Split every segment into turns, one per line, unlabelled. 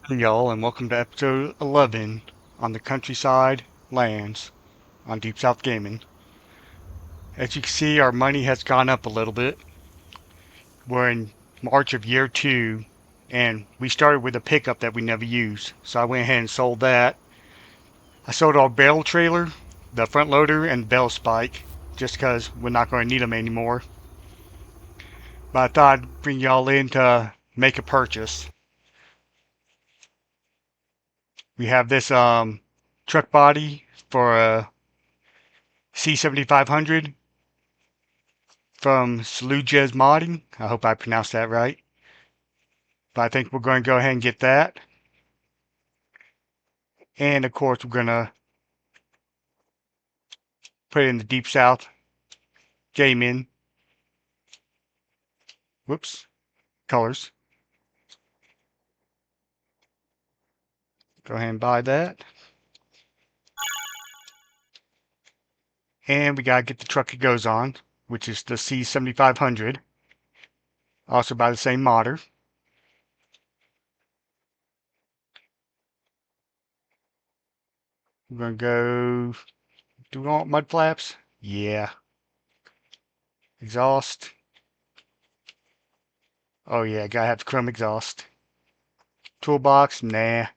Hey y'all, and welcome to episode 11 on the Countryside Lands on Deep South Gaming. As you can see, our money has gone up a little bit. We're in March of year 2, and we started with a pickup that we never used. So I went ahead and sold that. I sold our barrel trailer, the front loader, and the bell spike, just because we're not going to need them anymore. But I thought I'd bring y'all in to make a purchase. We have this truck body for a C7500 from Salujez Modding. I hope I pronounced that right. But I think we're going to go ahead and get that. And of course, we're going to put it in the Deep South Gaming. Whoops. Colors. Go ahead and buy that. And we got to get the truck it goes on, which is the C7500. Also by the same modder. We're going to go... Do we want mud flaps? Yeah. Exhaust. Oh yeah, gotta have the chrome exhaust. Toolbox? Nah.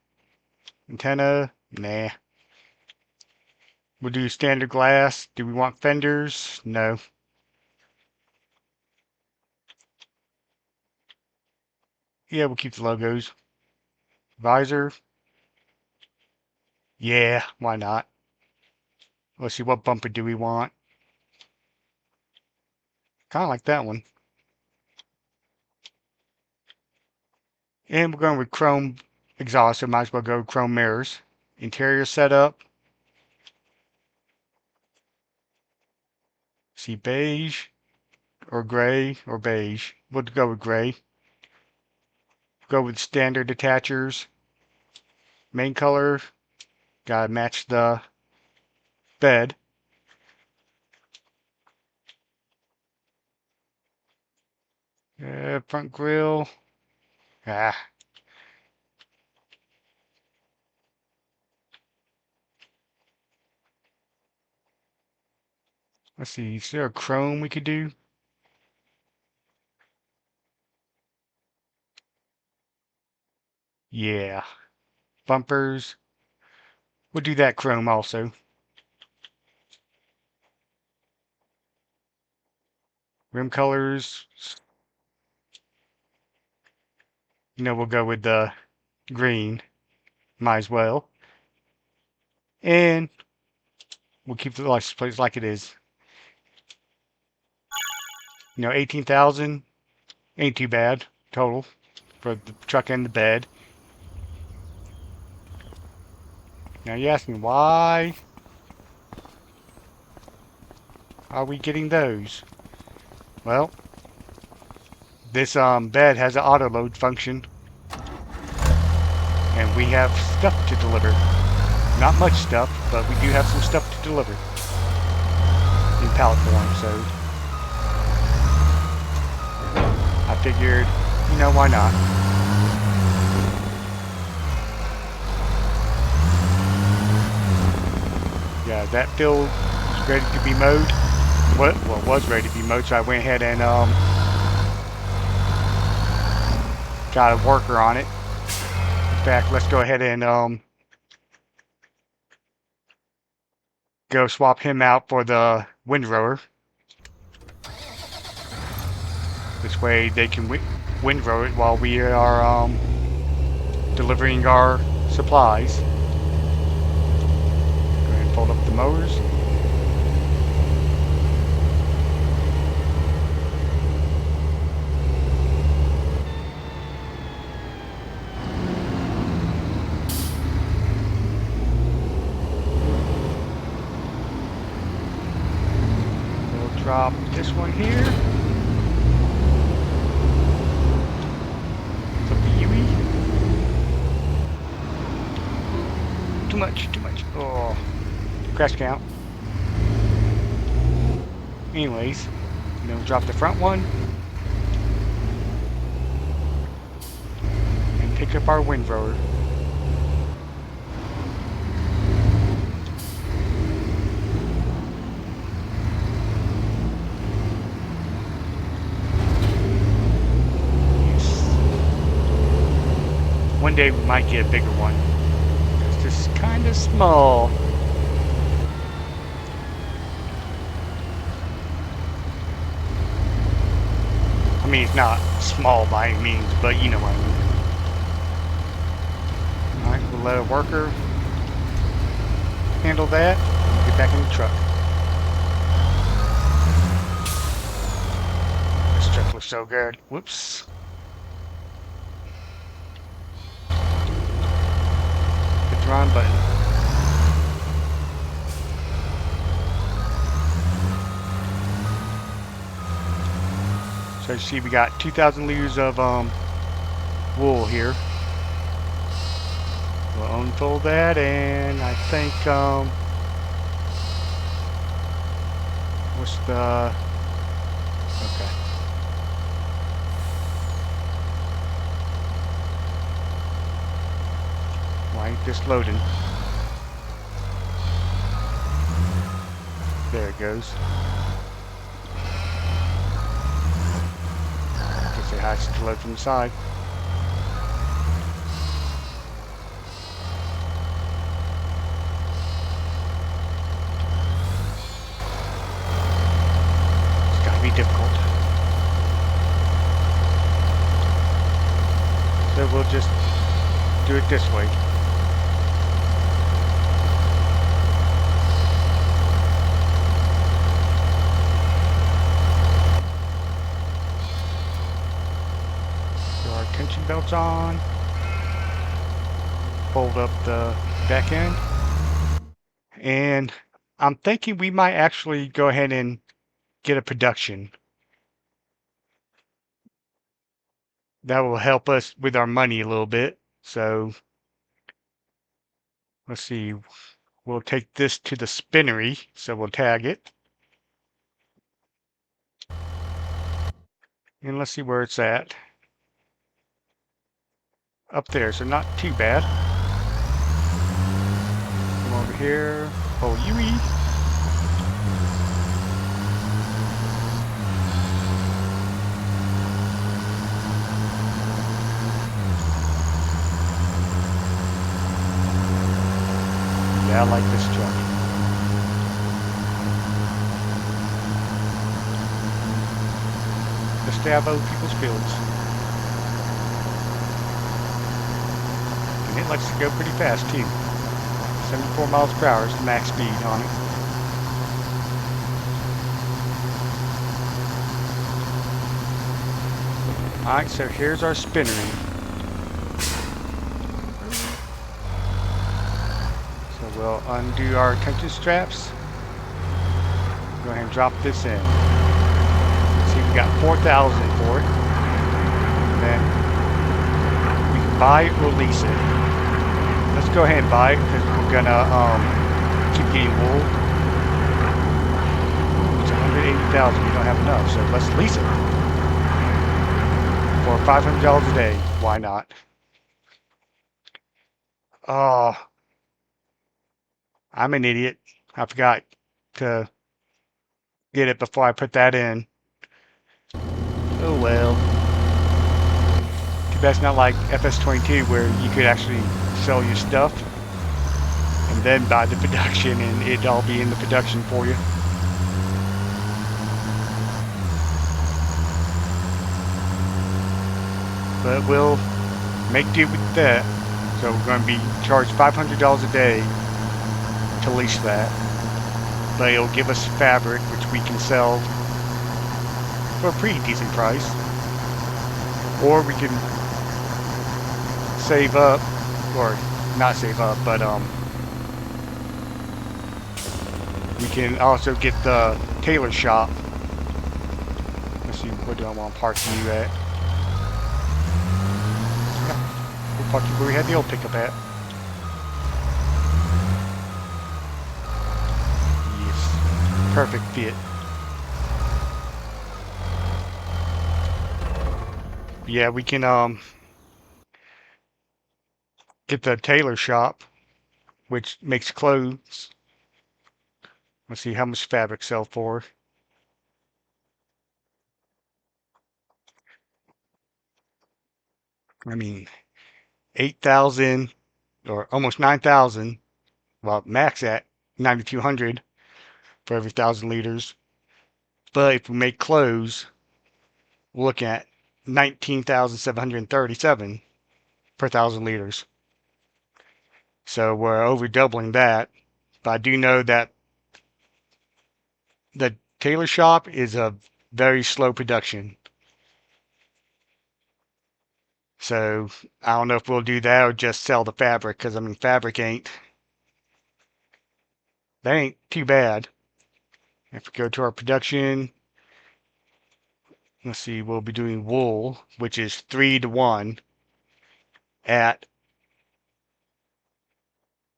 Antenna? Nah. We'll do standard glass. Do we want fenders? No. Yeah, we'll keep the logos. Visor? Yeah, why not? Let's see, what bumper do we want? Kind of like that one. And we're going with chrome exhaust, so might as well go chrome mirrors. Interior setup. See, beige or gray or beige. We'll go with gray. Go with standard attachers. Main color, gotta match the bed. Front grille. Ah. Let's see, is there a chrome we could do? Yeah. Bumpers. We'll do that chrome also. Rim colors. We'll go with the green. Might as well. And we'll keep the license plate like it is. 18,000 ain't too bad total for the truck and the bed. Now you ask me why are we getting those? Well, this bed has an auto load function, and we have stuff to deliver. Not much stuff, but we do have some stuff to deliver in pallet form, so I figured, why not? Yeah, that field is ready to be mowed. Well, was ready to be mowed, so I went ahead and got a worker on it. In fact, let's go ahead and go swap him out for the windrower. This way they can windrow it while we are delivering our supplies. Go ahead and fold up the mowers. We'll drop this one here. Too much. Oh, crash count. Anyways, we'll drop the front one and pick up our windrower. one day we might get a bigger one. It's just kind of small. I mean, it's not small by any means, but you know what I mean. Alright, we'll let a worker handle that. Get back in the truck. This truck looks so good. Whoops. Hit the wrong button. So you see we got 2,000 liters of wool here. We'll unfold that, and I think what's the okay. Why ain't this loading? There it goes. Guess it has to load from the side. It's gotta be difficult. So we'll just do it this way. Our tension belts on, fold up the back end, and I'm thinking we might actually go ahead and get a production. That will help us with our money a little bit. So let's see, we'll take this to the spinnery, so we'll tag it. And let's see where it's at. Up there, so not too bad. Come over here. Oh, Yui. Yeah, I like this truck. The stab other people's fields. And it likes to go pretty fast too. 74 miles per hour is the max speed on it. Alright, so here's our spinnery. So we'll undo our tension straps. Go ahead and drop this in. See, we got 4,000 for it. And then we can buy it or lease it. Let's go ahead and buy it because we're gonna keep getting wool. It's 180,000. We don't have enough, so let's lease it for $500 a day. Why not? Oh, I'm an idiot. I forgot to get it before I put that in. Oh well. Too bad it's not like FS22 where you could actually sell your stuff and then buy the production and it'd all be in the production for you. But we'll make do with that. So we're going to be charged $500 a day to lease that. But it'll give us fabric which we can sell for a pretty decent price. Or we can save up, or not save up, but we can also get the tailor shop. Let's see, where do I want to park you at? We'll park you where we had the old pickup at. Yes, perfect fit. Yeah, we can get the tailor shop, which makes clothes. Let's see how much fabric sell for. I mean, 8,000 or almost 9,000, well, max at 9,200 for every 1,000 liters. But if we make clothes, we're looking at 19,737 per 1,000 liters. So we're over doubling that. But I do know that the tailor shop is a very slow production. So I don't know if we'll do that or just sell the fabric, because I mean fabric ain't too bad. If we go to our production, let's see, we'll be doing wool, which is 3 to 1 at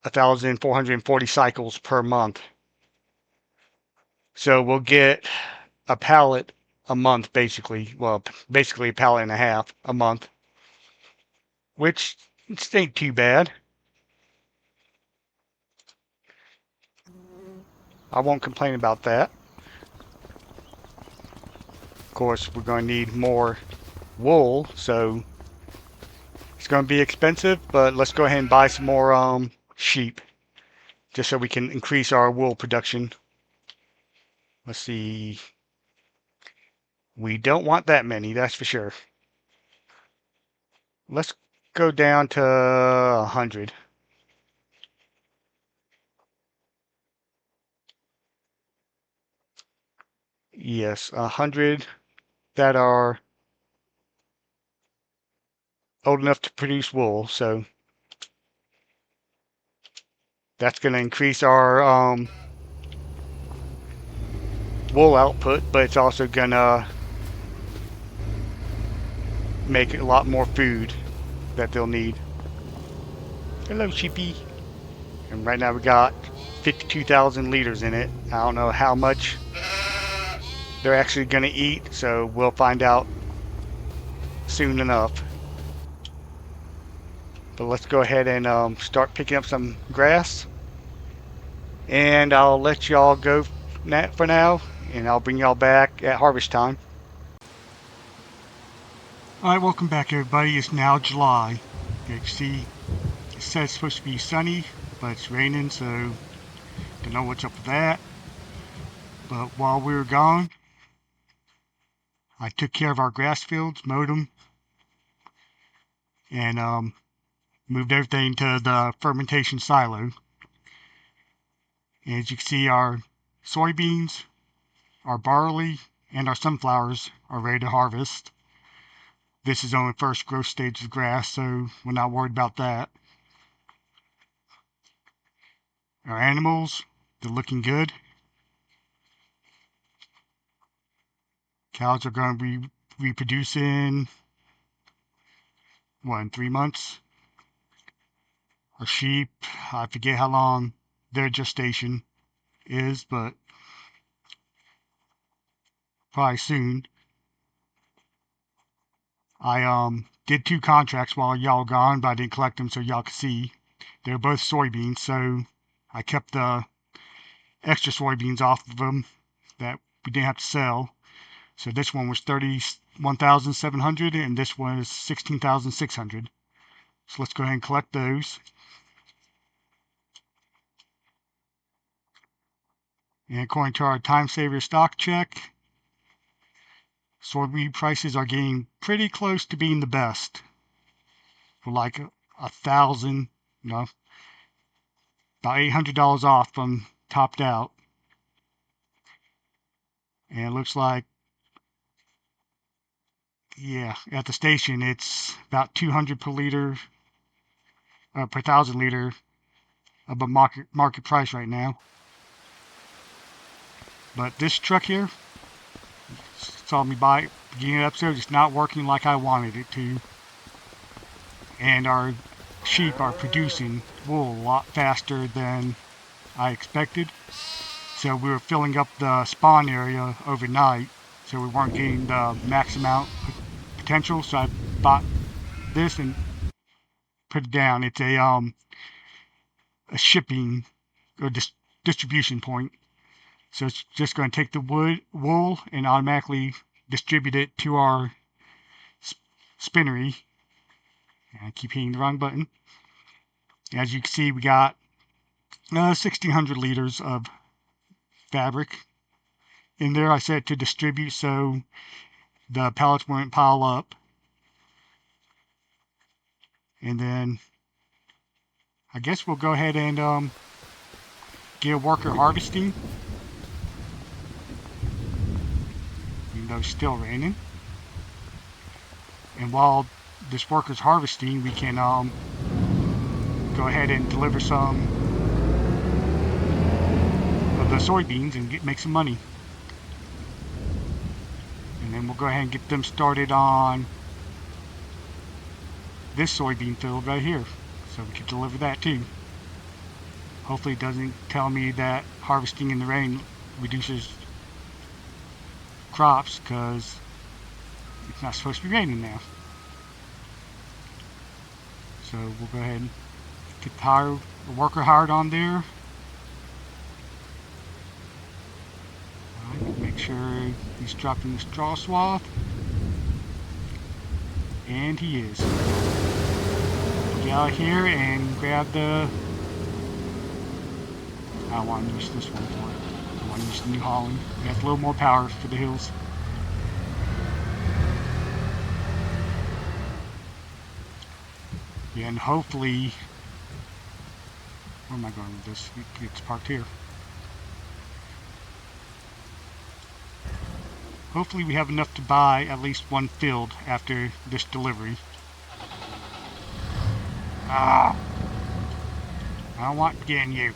1,440 cycles per month. So we'll get a pallet a month, basically. Well, basically a pallet and a half a month, which ain't too bad. I won't complain about that. Of course, we're going to need more wool, so it's going to be expensive, but let's go ahead and buy some more sheep, just so we can increase our wool production. Let's see. We don't want that many, that's for sure. Let's go down to 100. Yes, 100 that are old enough to produce wool. So that's going to increase our wool output, but it's also going to make a lot more food that they'll need. Hello, sheepy. And right now we got 52,000 liters in it. I don't know how much they're actually going to eat, so we'll find out soon enough. But let's go ahead and start picking up some grass. And I'll let y'all go for now, and I'll bring y'all back at harvest time. Alright, welcome back everybody. It's now July. You can see it says it's supposed to be sunny, but it's raining, so don't know what's up with that. But while we were gone, I took care of our grass fields, mowed them, and moved everything to the fermentation silo. And as you can see, our soybeans, our barley, and our sunflowers are ready to harvest. This is only first growth stage of grass, so we're not worried about that. Our animals, they're looking good. Cows are going to be reproducing, in 3 months? Our sheep, I forget how long their gestation is, but probably soon. I did 2 contracts while y'all gone, but I didn't collect them so y'all could see. They're both soybeans, so I kept the extra soybeans off of them that we didn't have to sell. So this one was 31,700 and this one is 16,600. So let's go ahead and collect those. And according to our time saver stock check, soybean prices are getting pretty close to being the best. For like 1,000, about $800 off from topped out. And it looks like, yeah, at the station it's about 200 per liter, per 1,000 liter above market price right now. But this truck here, saw me buy it beginning of the episode, it's not working like I wanted it to. And our sheep are producing wool a lot faster than I expected. So we were filling up the spawn area overnight, so we weren't getting the max amount of potential. So I bought this and put it down. It's a shipping or distribution point. So it's just going to take the wool and automatically distribute it to our spinnery. And I keep hitting the wrong button. As you can see, we got 1,600 liters of fabric in there. I set it to distribute so the pallets wouldn't pile up. And then I guess we'll go ahead and get a worker harvesting, even though it's still raining. And while this worker's harvesting, we can go ahead and deliver some of the soybeans and make some money. And then we'll go ahead and get them started on this soybean field right here, so we can deliver that too. Hopefully it doesn't tell me that harvesting in the rain reduces crops, because it's not supposed to be raining now. So we'll go ahead and get the worker hired on there. Right, make sure he's dropping the straw swath. And he is. Get out here and grab the... I don't want to use this one for it. I want to use the New Holland. It has a little more power for the hills. Yeah, and hopefully... Where am I going with this? It's parked here. Hopefully we have enough to buy at least one field after this delivery. Ah! I don't want getting you.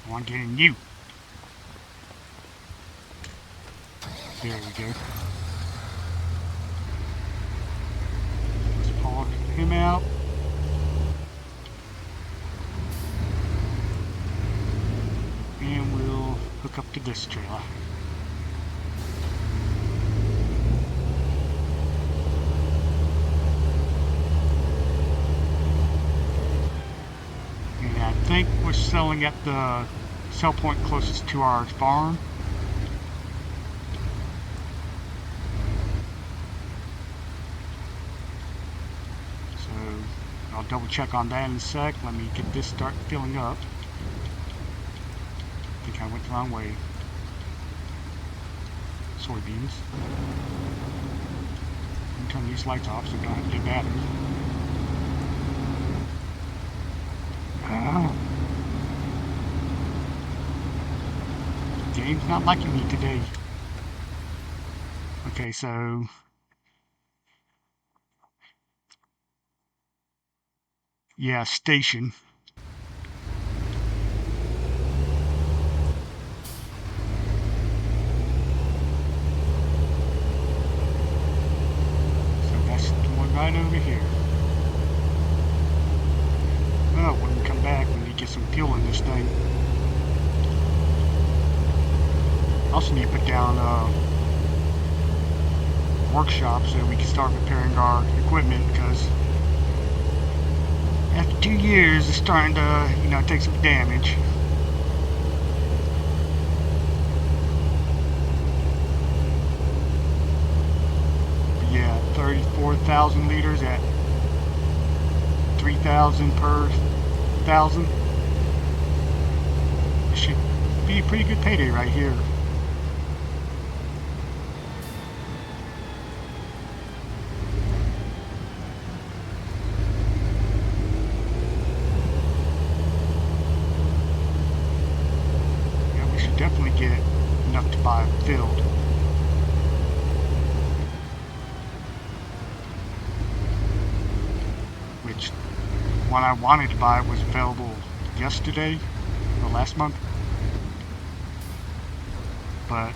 I want getting you. There we go. Let's pull him out. And we'll hook up to this trailer. And I think we're selling at the sell point closest to our farm. So I'll double check on that in a sec. Let me get this start filling up. I think I went the wrong way. Soybeans. I'm turn these lights off so I don't have to get batteries. Game's not liking me today. Okay, so yeah, station. So that's the one right over here. Oh, when we come back, we need to get some fuel in this thing. Also need to put down a workshop so we can start repairing our equipment, because after 2 years it's starting to, take some damage. But yeah, 34,000 liters at 3,000 per 1,000. It should be a pretty good payday right here. Definitely get enough to buy a field. Which one I wanted to buy was available yesterday or last month, but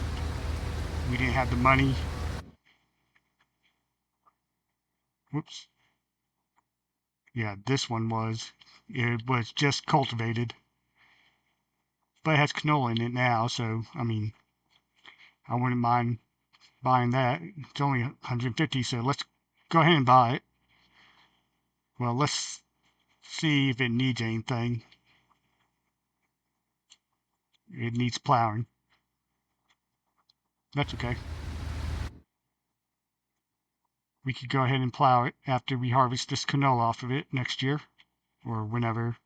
we didn't have the money. Whoops. Yeah, this one was. It was just cultivated. But it has canola in it now, so, I mean, I wouldn't mind buying that. It's only 150, so let's go ahead and buy it. Well, let's see if it needs anything. It needs plowing. That's okay. we could go ahead and plow it after we harvest this canola off of it next year or whenever.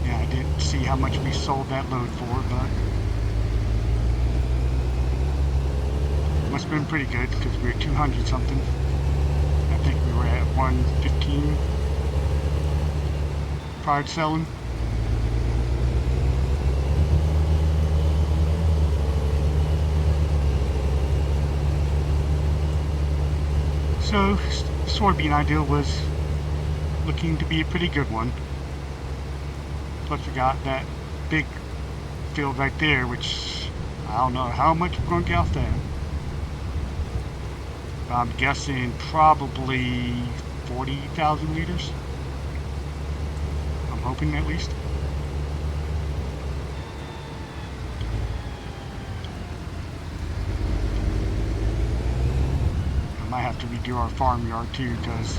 Yeah, I didn't see how much we sold that load for, but it must have been pretty good because we were 200 something. I think we were at 115 prior to selling. So the soybean idea was looking to be a pretty good one. Plus we got that big field right there, which I don't know how much we're going to get off that. I'm guessing probably 40,000 liters. I'm hoping at least. I might have to redo our farmyard too, because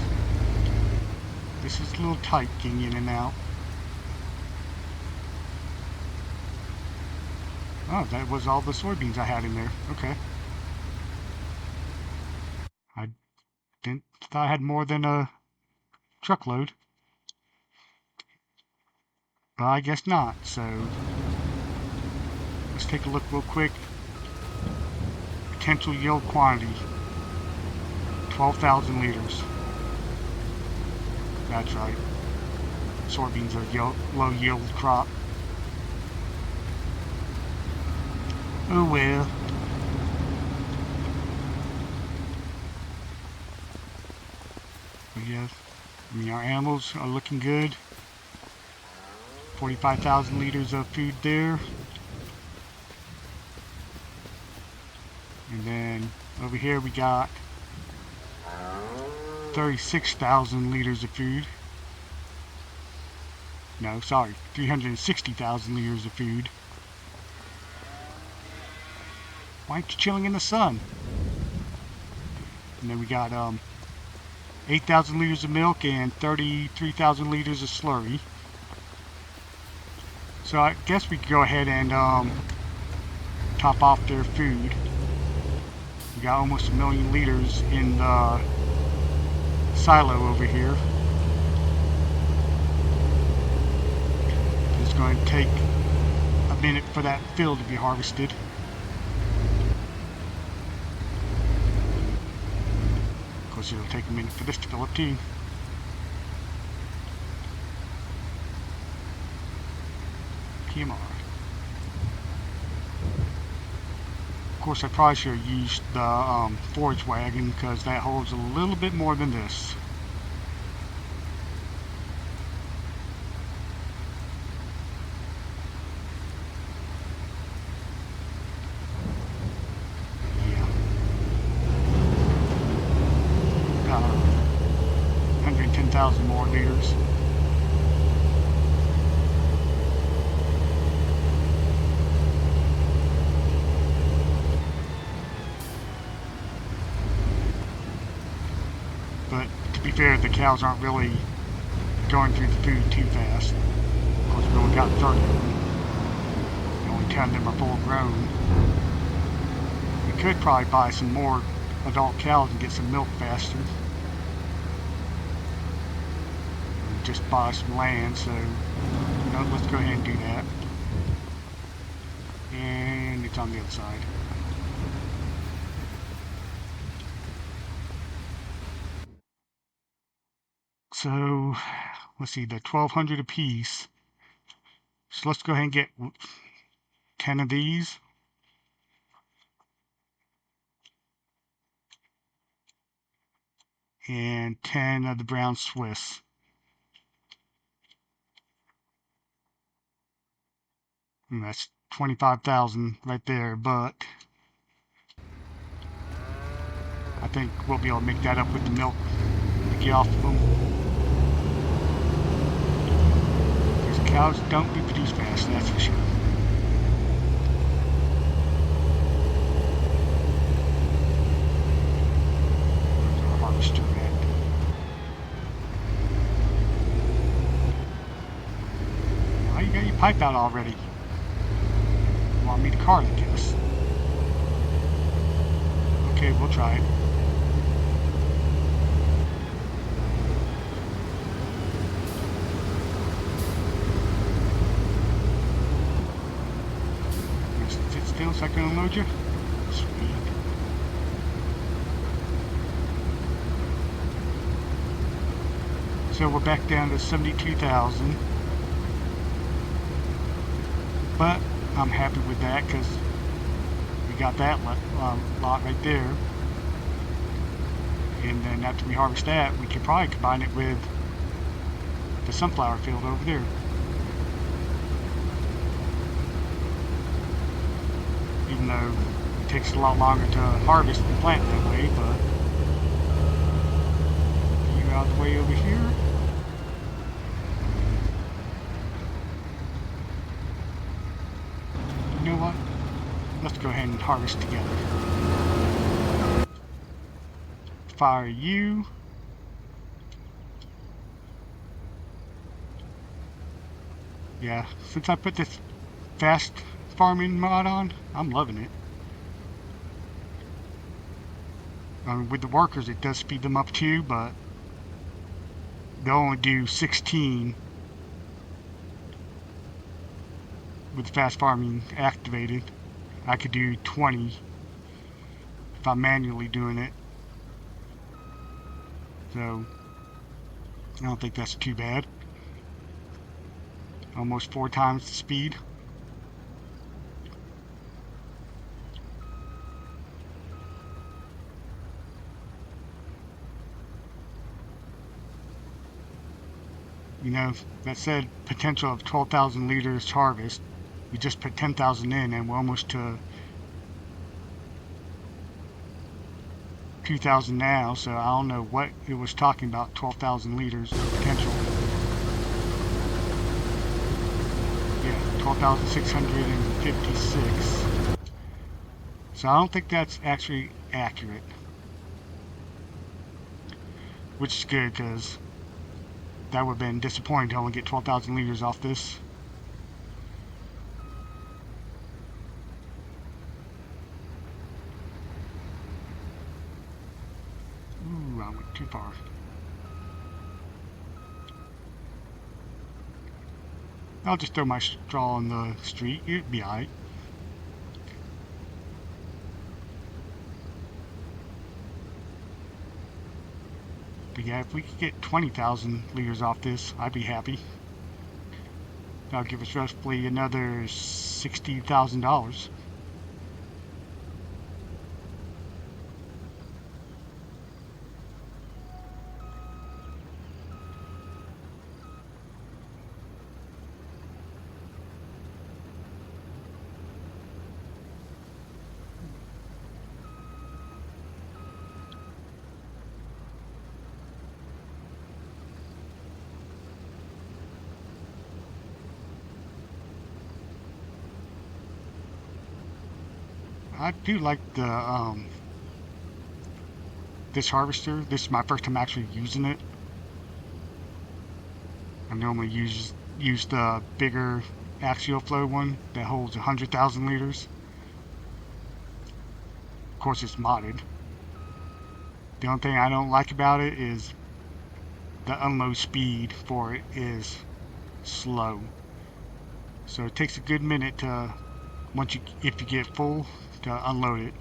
this is a little tight getting in and out. Oh, that was all the soybeans I had in there. Okay. I didn't thought I had more than a truckload. But I guess not, so let's take a look real quick. Potential yield quantity, 12,000 liters. That's right. Soybeans are low yield crop. Oh well. But yes, I mean our animals are looking good. 45,000 liters of food there. And then over here we got 36,000 liters of food. No, sorry, 360,000 liters of food. Why aren't you chilling in the sun? And then we got 8,000 liters of milk and 33,000 liters of slurry. So I guess we could go ahead and top off their food. We got almost 1 million liters in the silo over here. It's going to take a minute for that field to be harvested. Of course, it'll take a minute for this to fill up too. PMR. Of course, I probably should have used the forage wagon because that holds a little bit more than this. Yeah. Got 110,000 more liters. But to be fair, the cows aren't really going through the food too fast. Of course, we only got 30 of them. And only 10 of them are full grown. We could probably buy some more adult cows and get some milk faster. And just buy some land, so you know, let's go ahead and do that. And it's on the other side. So, let's see, they're 1,200 a piece. So let's go ahead and get 10 of these. And 10 of the brown Swiss. And that's 25,000 right there, but I think we'll be able to make that up with the milk to get off of them. Cows don't reproduce fast, that's for sure. There's our harvester at. Why you got your pipe out already? You want me to cart, I guess. Okay, we'll try it. Sit still so I can unload you. Sweet. So we're back down to 72,000. But I'm happy with that because we got that lot right there. And then after we harvest that, we can probably combine it with the sunflower field over there. Even though it takes a lot longer to harvest and plant that way, but you out the way over here. You know what? Let's go ahead and harvest together. Fire you. Yeah, since I put this fast farming mod on, I'm loving it. With the workers, it does speed them up too, but they'll only do 16 with fast farming activated. I could do 20 if I'm manually doing it. So I don't think that's too bad. Almost 4 times the speed. You know, that said potential of 12,000 liters harvest. We just put 10,000 in and we're almost to 2,000 now, so I don't know what it was talking about, 12,000 liters potential. Yeah, 12,656. So I don't think that's actually accurate. Which is good, because that would have been disappointing to only get 12,000 liters off this. Ooh, I went too far. I'll just throw my straw on the street. It'd be alright. But yeah, if we could get 20,000 liters off this, I'd be happy. That'll give us roughly another $60,000. I do like the this harvester. This is my first time actually using it. I normally use the bigger axial flow one that holds 100,000 liters. Of course, it's modded. The only thing I don't like about it is the unload speed for it is slow. So it takes a good minute to if you get full, to unload it.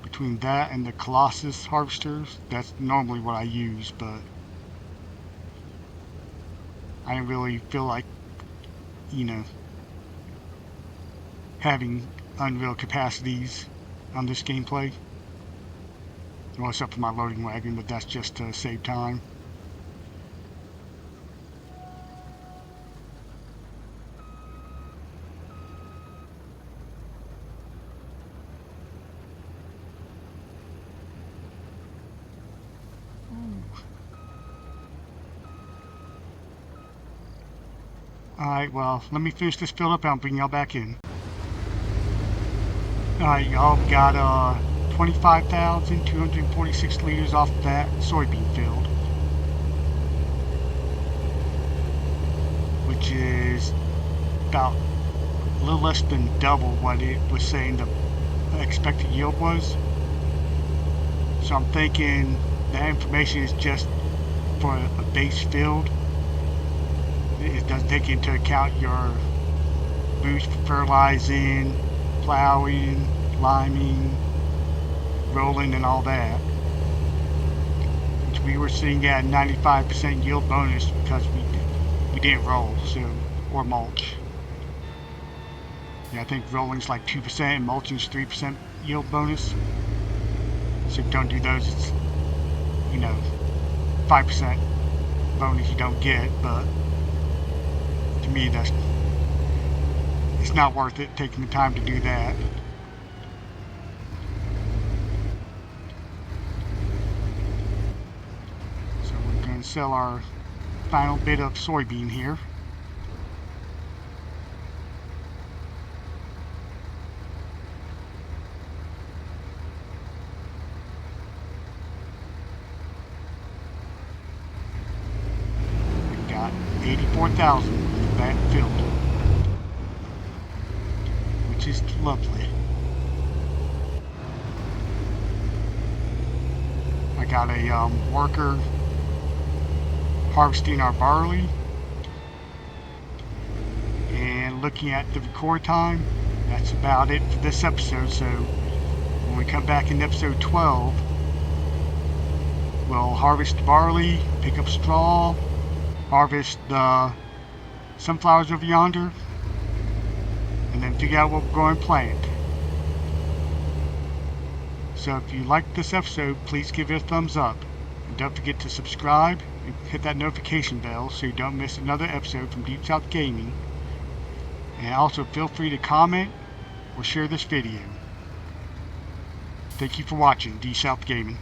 Between that and the Colossus harvesters, that's normally what I use, but I didn't really feel like, you know, having unreal capacities on this gameplay. Well, except for my loading wagon, but that's just to save time. Alright, well, let me finish this fill up and I'll bring y'all back in. Alright, y'all, we got 25,246 liters off that soybean field, which is about a little less than double what it was saying the expected yield was. So I'm thinking that information is just for a base field. It doesn't take into account your boost for fertilizing, plowing, liming, rolling, and all that. Which we were sitting at 95% yield bonus because we didn't roll, so, or mulch. Yeah, I think rolling's like 2% and mulching's 3% yield bonus. So if you don't do those, it's, 5% bonus you don't get, but to me it's not worth it taking the time to do that. So we're going to sell our final bit of soybean here. We got 84,000 for that field, which is lovely. I got a worker harvesting our barley, and looking at the record time, that's about it for this episode. So when we come back in episode 12, we'll harvest barley, pick up straw, harvest the sunflowers over yonder, and then figure out what we're going to plant. So if you liked this episode, please give it a thumbs up. And don't forget to subscribe and hit that notification bell so you don't miss another episode from Deep South Gaming. And also feel free to comment or share this video. Thank you for watching Deep South Gaming.